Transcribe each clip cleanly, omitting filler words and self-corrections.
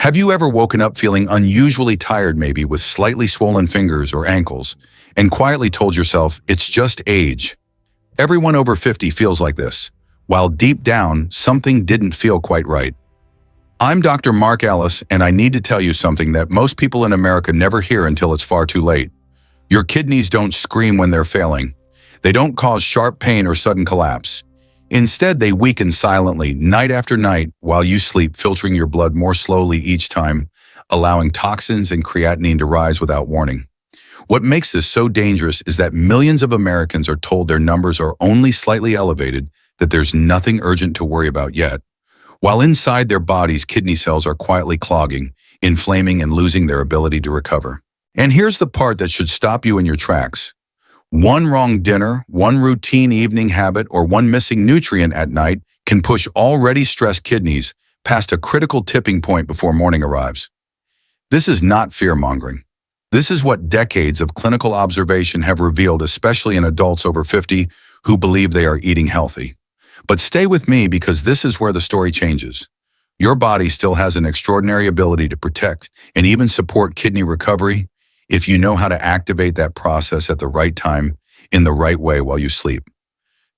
Have you ever woken up feeling unusually tired, maybe with slightly swollen fingers or ankles, and quietly told yourself it's just age? Everyone over 50 feels like this, while deep down, something didn't feel quite right. I'm Dr. Mark Ellis, and I need to tell you something that most people in America never hear until it's far too late. Your kidneys don't scream when they're failing. They don't cause sharp pain or sudden collapse. Instead, they weaken silently, night after night, while you sleep, filtering your blood more slowly each time, allowing toxins and creatinine to rise without warning. What makes this so dangerous is that millions of Americans are told their numbers are only slightly elevated, that there's nothing urgent to worry about yet, while inside their bodies, kidney cells are quietly clogging, inflaming, and losing their ability to recover. And here's the part that should stop you in your tracks. One wrong dinner, one routine evening habit, or one missing nutrient at night can push already stressed kidneys past a critical tipping point before morning arrives. This is not fear-mongering. This is what decades of clinical observation have revealed, especially in adults over 50 who believe they are eating healthy. But stay with me, because this is where the story changes. Your body still has an extraordinary ability to protect and even support kidney recovery if you know how to activate that process at the right time, in the right way, while you sleep.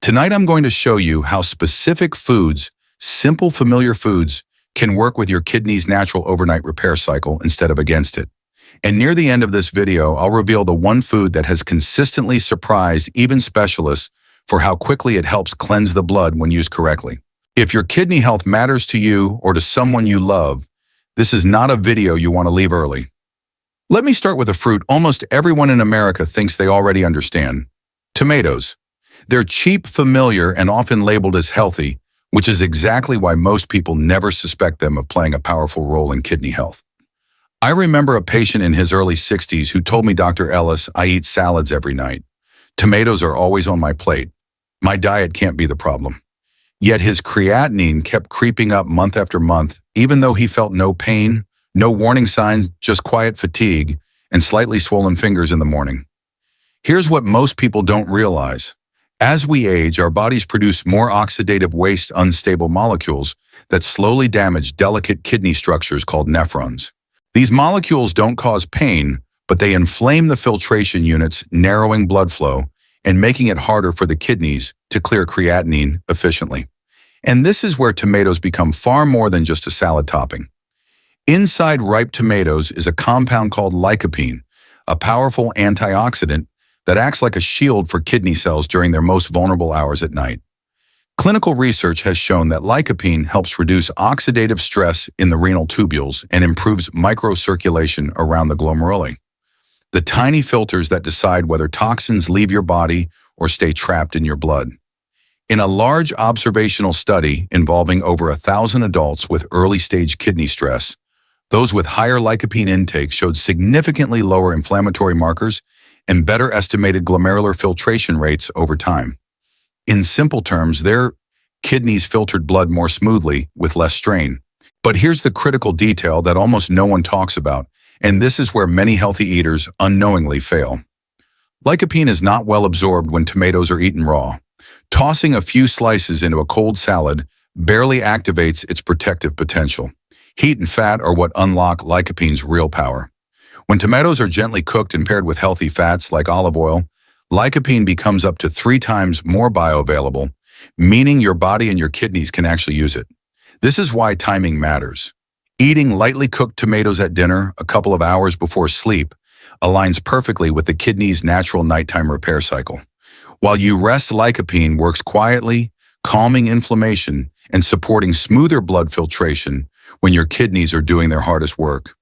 Tonight, I'm going to show you how specific foods, simple familiar foods, can work with your kidney's natural overnight repair cycle instead of against it. And near the end of this video, I'll reveal the one food that has consistently surprised even specialists for how quickly it helps cleanse the blood when used correctly. If your kidney health matters to you or to someone you love, this is not a video you want to leave early. Let me start with a fruit almost everyone in America thinks they already understand: tomatoes. They're cheap, familiar, and often labeled as healthy, which is exactly why most people never suspect them of playing a powerful role in kidney health. I remember a patient in his early 60s who told me, "Dr. Ellis, I eat salads every night. Tomatoes are always on my plate. My diet can't be the problem." Yet his creatinine kept creeping up month after month, even though he felt no pain, no warning signs, just quiet fatigue and slightly swollen fingers in the morning. Here's what most people don't realize. As we age, our bodies produce more oxidative waste, unstable molecules that slowly damage delicate kidney structures called nephrons. These molecules don't cause pain, but they inflame the filtration units, narrowing blood flow and making it harder for the kidneys to clear creatinine efficiently. And this is where tomatoes become far more than just a salad topping. Inside ripe tomatoes is a compound called lycopene, a powerful antioxidant that acts like a shield for kidney cells during their most vulnerable hours at night. Clinical research has shown that lycopene helps reduce oxidative stress in the renal tubules and improves microcirculation around the glomeruli, the tiny filters that decide whether toxins leave your body or stay trapped in your blood. In a large observational study involving over 1,000 adults with early-stage kidney stress, those with higher lycopene intake showed significantly lower inflammatory markers and better estimated glomerular filtration rates over time. In simple terms, their kidneys filtered blood more smoothly with less strain. But here's the critical detail that almost no one talks about, and this is where many healthy eaters unknowingly fail. Lycopene is not well absorbed when tomatoes are eaten raw. Tossing a few slices into a cold salad barely activates its protective potential. Heat and fat are what unlock lycopene's real power. When tomatoes are gently cooked and paired with healthy fats like olive oil, lycopene becomes up to 3 times more bioavailable, meaning your body and your kidneys can actually use it. This is why timing matters. Eating lightly cooked tomatoes at dinner, a couple of hours before sleep, aligns perfectly with the kidney's natural nighttime repair cycle. While you rest, lycopene works quietly, calming inflammation and supporting smoother blood filtration when your kidneys are doing their hardest work.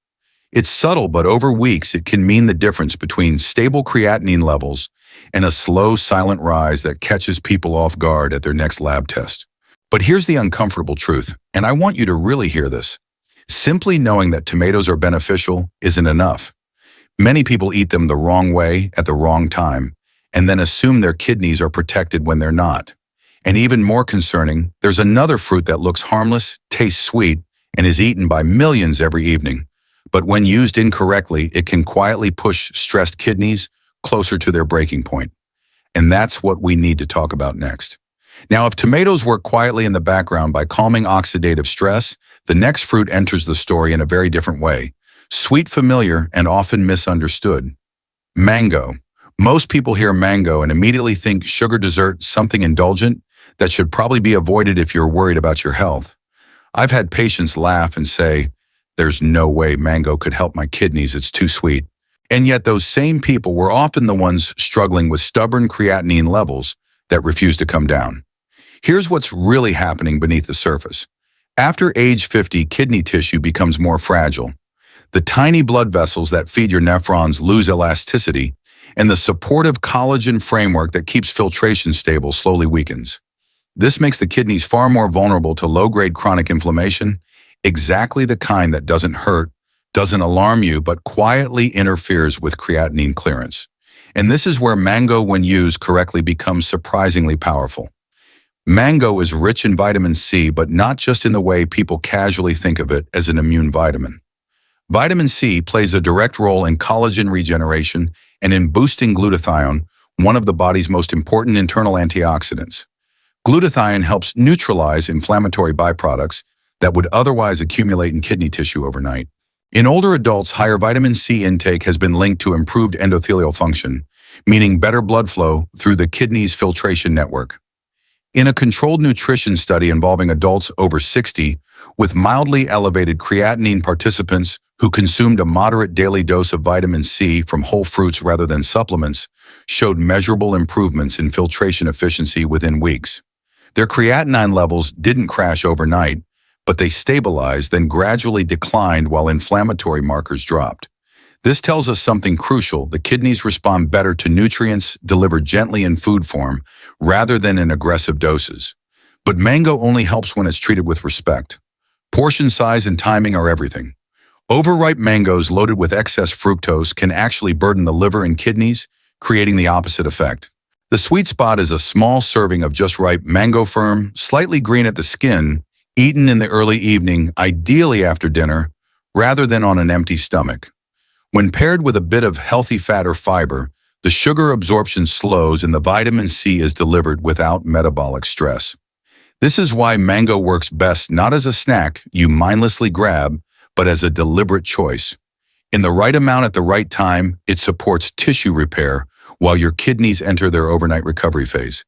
It's subtle, but over weeks, it can mean the difference between stable creatinine levels and a slow, silent rise that catches people off guard at their next lab test. But here's the uncomfortable truth, and I want you to really hear this. Simply knowing that tomatoes are beneficial isn't enough. Many people eat them the wrong way at the wrong time, and then assume their kidneys are protected when they're not. And even more concerning, there's another fruit that looks harmless, tastes sweet, and is eaten by millions every evening. But when used incorrectly, it can quietly push stressed kidneys closer to their breaking point. And that's what we need to talk about next. Now, if tomatoes work quietly in the background by calming oxidative stress, the next fruit enters the story in a very different way. Sweet, familiar, and often misunderstood. Mango. Most people hear mango and immediately think sugar dessert, something indulgent that should probably be avoided if you're worried about your health. I've had patients laugh and say, "There's no way mango could help my kidneys, it's too sweet." And yet those same people were often the ones struggling with stubborn creatinine levels that refuse to come down. Here's what's really happening beneath the surface. After age 50, kidney tissue becomes more fragile. The tiny blood vessels that feed your nephrons lose elasticity, and the supportive collagen framework that keeps filtration stable slowly weakens. This makes the kidneys far more vulnerable to low-grade chronic inflammation, exactly the kind that doesn't hurt, doesn't alarm you, but quietly interferes with creatinine clearance. And this is where mango, when used correctly, becomes surprisingly powerful. Mango is rich in vitamin C, but not just in the way people casually think of it as an immune vitamin. Vitamin C plays a direct role in collagen regeneration and in boosting glutathione, one of the body's most important internal antioxidants. Glutathione helps neutralize inflammatory byproducts that would otherwise accumulate in kidney tissue overnight. In older adults, higher vitamin C intake has been linked to improved endothelial function, meaning better blood flow through the kidney's filtration network. In a controlled nutrition study involving adults over 60 with mildly elevated creatinine, participants who consumed a moderate daily dose of vitamin C from whole fruits rather than supplements showed measurable improvements in filtration efficiency within weeks. Their creatinine levels didn't crash overnight, but they stabilized, then gradually declined while inflammatory markers dropped. This tells us something crucial. The kidneys respond better to nutrients delivered gently in food form rather than in aggressive doses. But mango only helps when it's treated with respect. Portion size and timing are everything. Overripe mangoes loaded with excess fructose can actually burden the liver and kidneys, creating the opposite effect. The sweet spot is a small serving of just ripe mango, firm, slightly green at the skin, eaten in the early evening, ideally after dinner, rather than on an empty stomach. When paired with a bit of healthy fat or fiber, the sugar absorption slows and the vitamin C is delivered without metabolic stress. This is why mango works best not as a snack you mindlessly grab, but as a deliberate choice. In the right amount at the right time, it supports tissue repair while your kidneys enter their overnight recovery phase.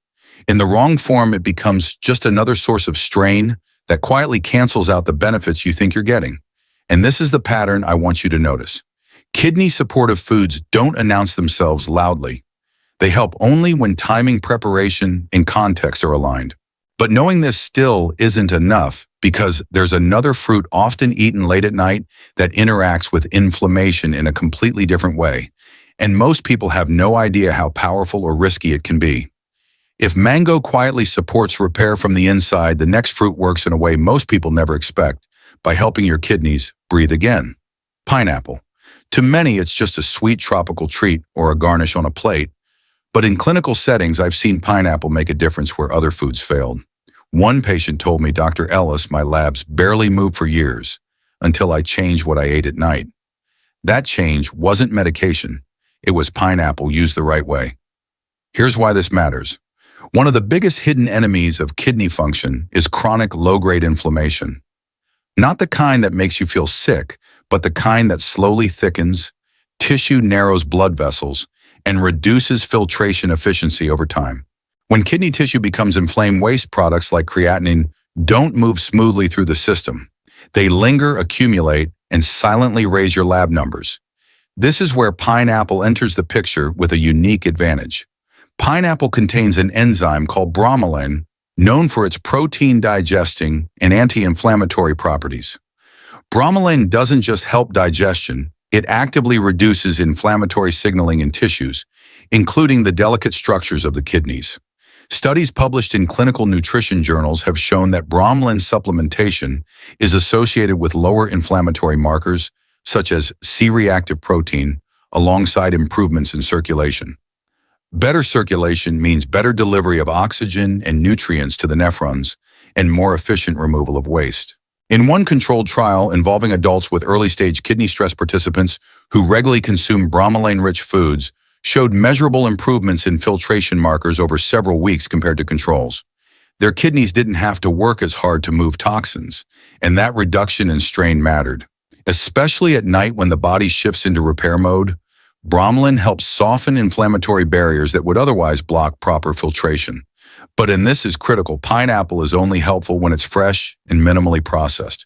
In the wrong form, it becomes just another source of strain that quietly cancels out the benefits you think you're getting. And this is the pattern I want you to notice. Kidney-supportive foods don't announce themselves loudly. They help only when timing, preparation, and context are aligned. But knowing this still isn't enough, because there's another fruit often eaten late at night that interacts with inflammation in a completely different way. And most people have no idea how powerful or risky it can be. If mango quietly supports repair from the inside, the next fruit works in a way most people never expect, by helping your kidneys breathe again. Pineapple. To many, it's just a sweet tropical treat or a garnish on a plate. But in clinical settings, I've seen pineapple make a difference where other foods failed. One patient told me, "Dr. Ellis, my labs barely moved for years until I changed what I ate at night." That change wasn't medication. It was pineapple used the right way. Here's why this matters. One of the biggest hidden enemies of kidney function is chronic low-grade inflammation. Not the kind that makes you feel sick, but the kind that slowly thickens, tissue narrows blood vessels, and reduces filtration efficiency over time. When kidney tissue becomes inflamed, waste products like creatinine don't move smoothly through the system. They linger, accumulate, and silently raise your lab numbers. This is where pineapple enters the picture with a unique advantage. Pineapple contains an enzyme called bromelain, known for its protein-digesting and anti-inflammatory properties. Bromelain doesn't just help digestion, it actively reduces inflammatory signaling in tissues, including the delicate structures of the kidneys. Studies published in clinical nutrition journals have shown that bromelain supplementation is associated with lower inflammatory markers, such as C-reactive protein, alongside improvements in circulation. Better circulation means better delivery of oxygen and nutrients to the nephrons and more efficient removal of waste. In one controlled trial involving adults with early-stage kidney stress, participants who regularly consumed bromelain-rich foods showed measurable improvements in filtration markers over several weeks compared to controls. Their kidneys didn't have to work as hard to move toxins, and that reduction in strain mattered. Especially at night when the body shifts into repair mode, bromelain helps soften inflammatory barriers that would otherwise block proper filtration. But and this is critical, pineapple is only helpful when it's fresh and minimally processed.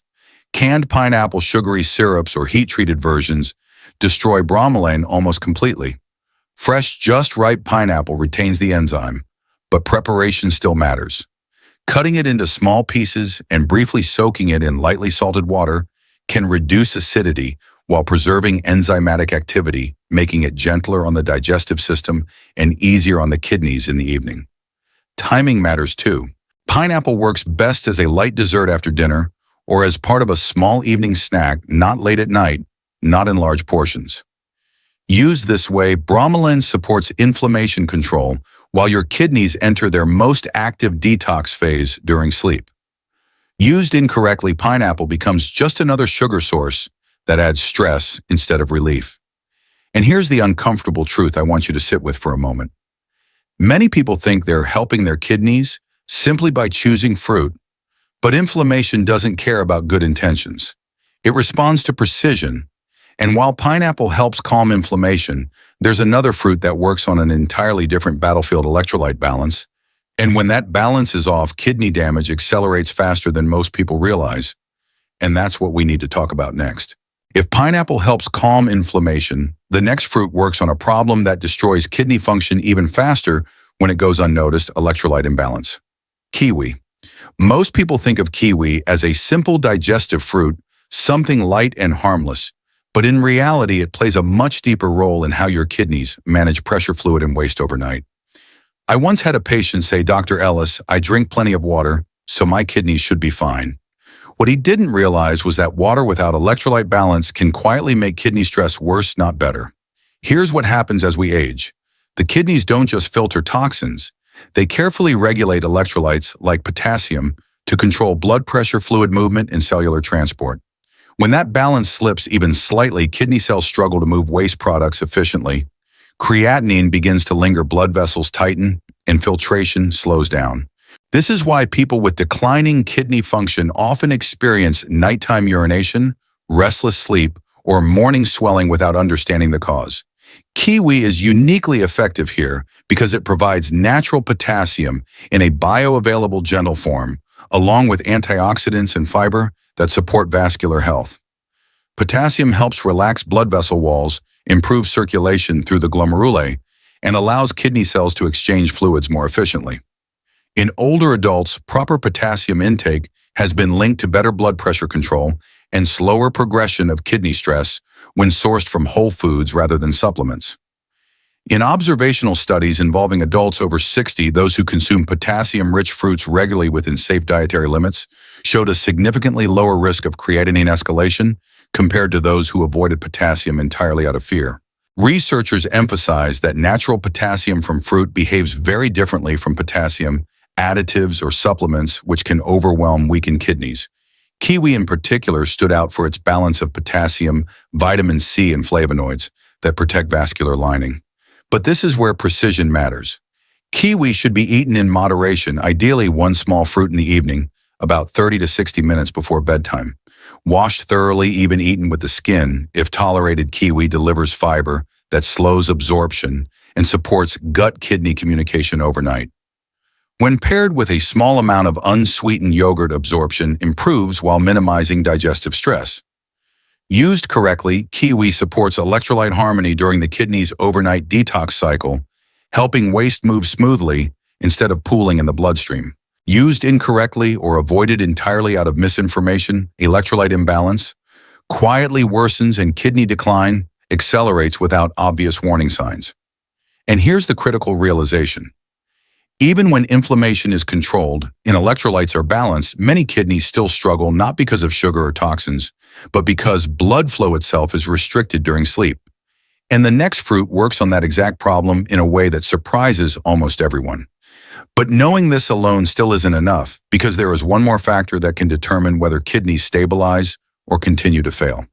Canned pineapple sugary syrups or heat-treated versions destroy bromelain almost completely. Fresh, just ripe pineapple retains the enzyme, but preparation still matters. Cutting it into small pieces and briefly soaking it in lightly salted water can reduce acidity while preserving enzymatic activity, making it gentler on the digestive system and easier on the kidneys in the evening. Timing matters too. Pineapple works best as a light dessert after dinner or as part of a small evening snack, not late at night, not in large portions. Used this way, bromelain supports inflammation control while your kidneys enter their most active detox phase during sleep. Used incorrectly, pineapple becomes just another sugar source that adds stress instead of relief. And here's the uncomfortable truth I want you to sit with for a moment. Many people think they're helping their kidneys simply by choosing fruit, but inflammation doesn't care about good intentions. It responds to precision, and while pineapple helps calm inflammation, there's another fruit that works on an entirely different battlefield electrolyte balance, and when that balance is off, kidney damage accelerates faster than most people realize, and that's what we need to talk about next. If pineapple helps calm inflammation, the next fruit works on a problem that destroys kidney function even faster when it goes unnoticed: electrolyte imbalance. Kiwi. Most people think of kiwi as a simple digestive fruit, something light and harmless, but in reality it plays a much deeper role in how your kidneys manage pressure, fluid, and waste overnight. I once had a patient say, "Dr. Ellis, I drink plenty of water, so my kidneys should be fine." What he didn't realize was that water without electrolyte balance can quietly make kidney stress worse, not better. Here's what happens as we age. The kidneys don't just filter toxins. They carefully regulate electrolytes like potassium to control blood pressure, fluid movement, and cellular transport. When that balance slips even slightly, kidney cells struggle to move waste products efficiently. Creatinine begins to linger, blood vessels tighten, and filtration slows down. This is why people with declining kidney function often experience nighttime urination, restless sleep, or morning swelling without understanding the cause. Kiwi is uniquely effective here because it provides natural potassium in a bioavailable gentle form, along with antioxidants and fiber that support vascular health. Potassium helps relax blood vessel walls, improve circulation through the glomeruli, and allows kidney cells to exchange fluids more efficiently. In older adults, proper potassium intake has been linked to better blood pressure control and slower progression of kidney stress when sourced from whole foods rather than supplements. In observational studies involving adults over 60, those who consume potassium-rich fruits regularly within safe dietary limits showed a significantly lower risk of creatinine escalation compared to those who avoided potassium entirely out of fear. Researchers emphasize that natural potassium from fruit behaves very differently from potassium additives or supplements, which can overwhelm weakened kidneys. Kiwi in particular stood out for its balance of potassium, vitamin C, and flavonoids that protect vascular lining. But this is where precision matters. Kiwi should be eaten in moderation, ideally one small fruit in the evening, about 30 to 60 minutes before bedtime. Washed thoroughly, even eaten with the skin, if tolerated. Kiwi delivers fiber that slows absorption and supports gut-kidney communication overnight. When paired with a small amount of unsweetened yogurt, absorption improves while minimizing digestive stress. Used correctly, kiwi supports electrolyte harmony during the kidney's overnight detox cycle, helping waste move smoothly instead of pooling in the bloodstream. Used incorrectly or avoided entirely out of misinformation, electrolyte imbalance quietly worsens and kidney decline accelerates without obvious warning signs. And here's the critical realization. Even when inflammation is controlled and electrolytes are balanced, many kidneys still struggle, not because of sugar or toxins, but because blood flow itself is restricted during sleep. And the next fruit works on that exact problem in a way that surprises almost everyone. But knowing this alone still isn't enough, because there is one more factor that can determine whether kidneys stabilize or continue to fail.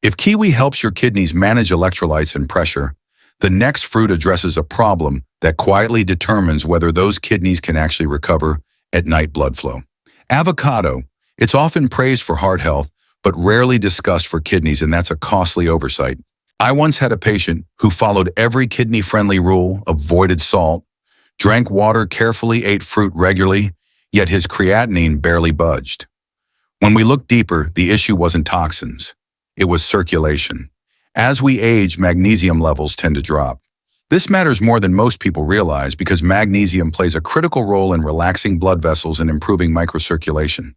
If kiwi helps your kidneys manage electrolytes and pressure, the next fruit addresses a problem that quietly determines whether those kidneys can actually recover at night blood flow. Avocado. It's often praised for heart health, but rarely discussed for kidneys, and that's a costly oversight. I once had a patient who followed every kidney-friendly rule, avoided salt, drank water carefully, ate fruit regularly, yet his creatinine barely budged. When we looked deeper, the issue wasn't toxins. It was circulation. As we age, magnesium levels tend to drop. This matters more than most people realize because magnesium plays a critical role in relaxing blood vessels and improving microcirculation.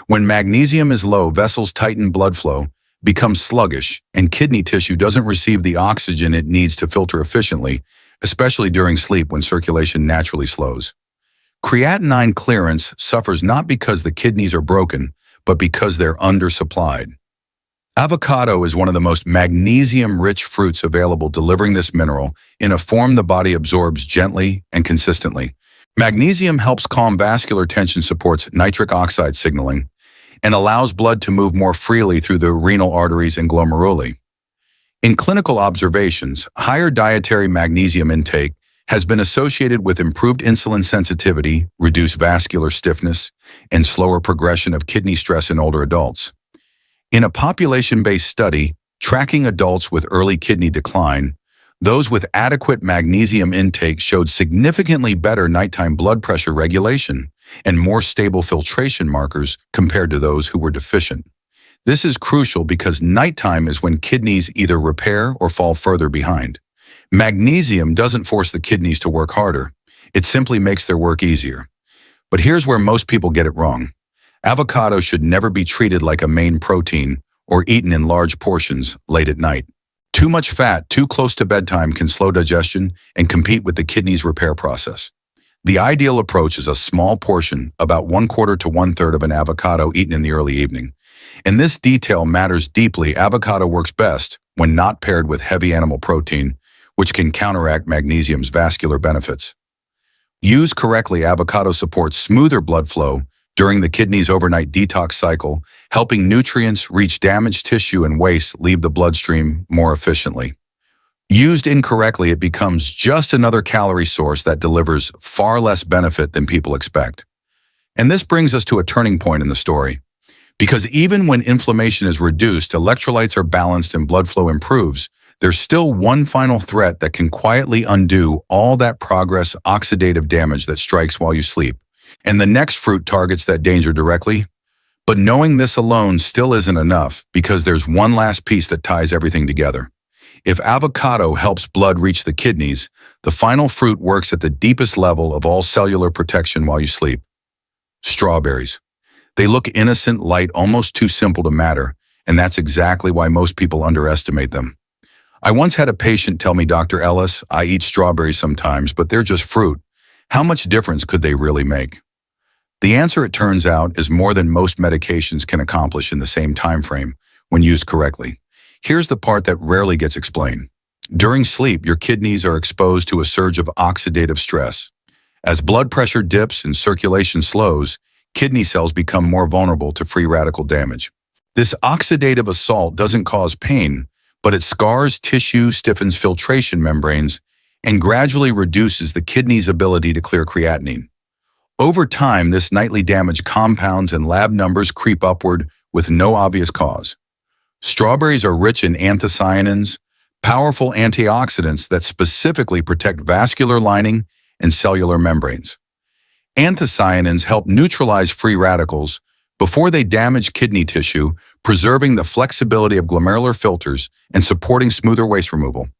When magnesium is low, vessels tighten, blood flow becomes sluggish, and kidney tissue doesn't receive the oxygen it needs to filter efficiently, especially during sleep when circulation naturally slows. Creatinine clearance suffers not because the kidneys are broken, but because they're undersupplied. Avocado is one of the most magnesium-rich fruits available, delivering this mineral in a form the body absorbs gently and consistently. Magnesium helps calm vascular tension, supports nitric oxide signaling, and allows blood to move more freely through the renal arteries and glomeruli. In clinical observations, higher dietary magnesium intake has been associated with improved insulin sensitivity, reduced vascular stiffness, and slower progression of kidney stress in older adults. In a population-based study tracking adults with early kidney decline, those with adequate magnesium intake showed significantly better nighttime blood pressure regulation and more stable filtration markers compared to those who were deficient. This is crucial because nighttime is when kidneys either repair or fall further behind. Magnesium doesn't force the kidneys to work harder. It simply makes their work easier. But here's where most people get it wrong. Avocado should never be treated like a main protein or eaten in large portions late at night. Too much fat too close to bedtime can slow digestion and compete with the kidney's repair process. The ideal approach is a small portion, about 1/4 to 1/3 of an avocado eaten in the early evening. And this detail matters deeply. Avocado works best when not paired with heavy animal protein, which can counteract magnesium's vascular benefits. Used correctly, avocado supports smoother blood flow during the kidney's overnight detox cycle, helping nutrients reach damaged tissue and waste leave the bloodstream more efficiently. Used incorrectly, it becomes just another calorie source that delivers far less benefit than people expect. And this brings us to a turning point in the story. Because even when inflammation is reduced, electrolytes are balanced, and blood flow improves, there's still one final threat that can quietly undo all that progress: oxidative damage that strikes while you sleep. And the next fruit targets that danger directly. But knowing this alone still isn't enough, because there's one last piece that ties everything together. If avocado helps blood reach the kidneys, the final fruit works at the deepest level of all cellular protection while you sleep. Strawberries. They look innocent, light, almost too simple to matter, and that's exactly why most people underestimate them. I once had a patient tell me, "Dr. Ellis, I eat strawberries sometimes, but they're just fruit. How much difference could they really make?" The answer, it turns out, is more than most medications can accomplish in the same time frame when used correctly. Here's the part that rarely gets explained. During sleep, your kidneys are exposed to a surge of oxidative stress. As blood pressure dips and circulation slows, kidney cells become more vulnerable to free radical damage. This oxidative assault doesn't cause pain, but it scars tissue, stiffens filtration membranes, and gradually reduces the kidney's ability to clear creatinine. Over time, this nightly damage compounds and lab numbers creep upward with no obvious cause. Strawberries are rich in anthocyanins, powerful antioxidants that specifically protect vascular lining and cellular membranes. Anthocyanins help neutralize free radicals before they damage kidney tissue, preserving the flexibility of glomerular filters and supporting smoother waste removal.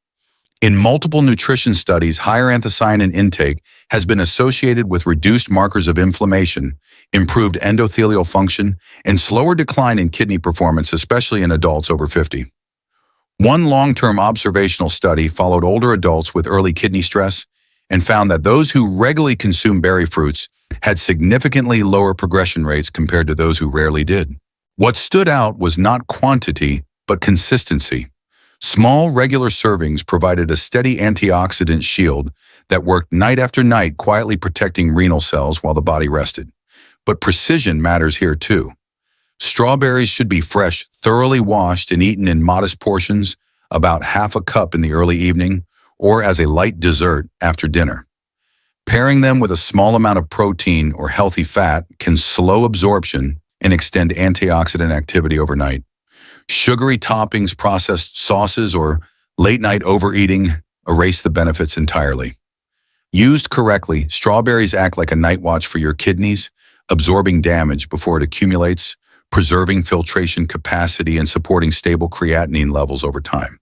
In multiple nutrition studies, higher anthocyanin intake has been associated with reduced markers of inflammation, improved endothelial function, and slower decline in kidney performance, especially in adults over 50. One long-term observational study followed older adults with early kidney stress and found that those who regularly consume berry fruits had significantly lower progression rates compared to those who rarely did. What stood out was not quantity, but consistency. Small, regular servings provided a steady antioxidant shield that worked night after night, quietly protecting renal cells while the body rested. But precision matters here too. Strawberries should be fresh, thoroughly washed, and eaten in modest portions, about half a cup in the early evening, or as a light dessert after dinner. Pairing them with a small amount of protein or healthy fat can slow absorption and extend antioxidant activity overnight. Sugary toppings, processed sauces, or late-night overeating erase the benefits entirely. Used correctly, strawberries act like a night watch for your kidneys, absorbing damage before it accumulates, preserving filtration capacity and supporting stable creatinine levels over time.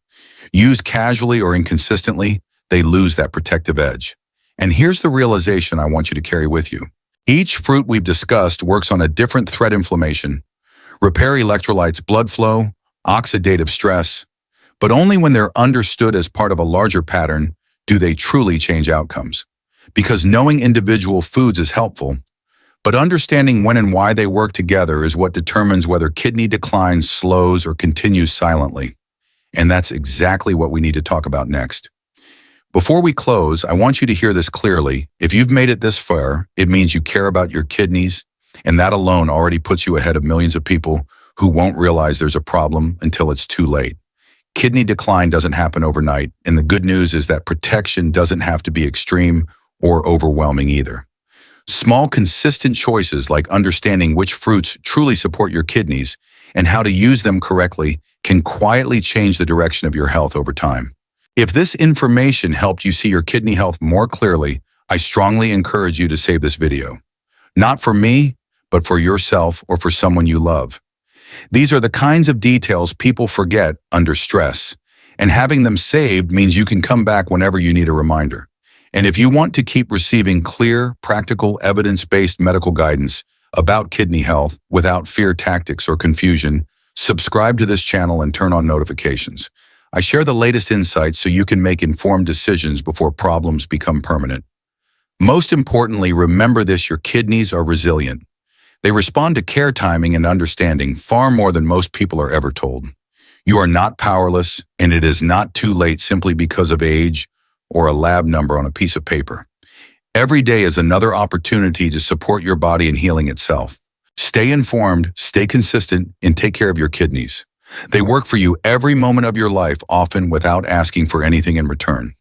Used casually or inconsistently, they lose that protective edge. And here's the realization I want you to carry with you. Each fruit we've discussed works on a different thread: inflammation, repair electrolytes, blood flow, oxidative stress, but only when they're understood as part of a larger pattern do they truly change outcomes. Because knowing individual foods is helpful, but understanding when and why they work together is what determines whether kidney decline slows or continues silently. And that's exactly what we need to talk about next. Before we close, I want you to hear this clearly. If you've made it this far, it means you care about your kidneys, and that alone already puts you ahead of millions of people who won't realize there's a problem until it's too late. Kidney decline doesn't happen overnight, and the good news is that protection doesn't have to be extreme or overwhelming either. Small, consistent choices like understanding which fruits truly support your kidneys and how to use them correctly can quietly change the direction of your health over time. If this information helped you see your kidney health more clearly, I strongly encourage you to save this video. Not for me, but for yourself or for someone you love. These are the kinds of details people forget under stress, and having them saved means you can come back whenever you need a reminder. And if you want to keep receiving clear, practical, evidence-based medical guidance about kidney health without fear tactics or confusion, subscribe to this channel and turn on notifications. I share the latest insights so you can make informed decisions before problems become permanent. Most importantly, remember this: your kidneys are resilient. They respond to care, timing, and understanding far more than most people are ever told. You are not powerless, and it is not too late simply because of age or a lab number on a piece of paper. Every day is another opportunity to support your body in healing itself. Stay informed, stay consistent, and take care of your kidneys. They work for you every moment of your life, often without asking for anything in return.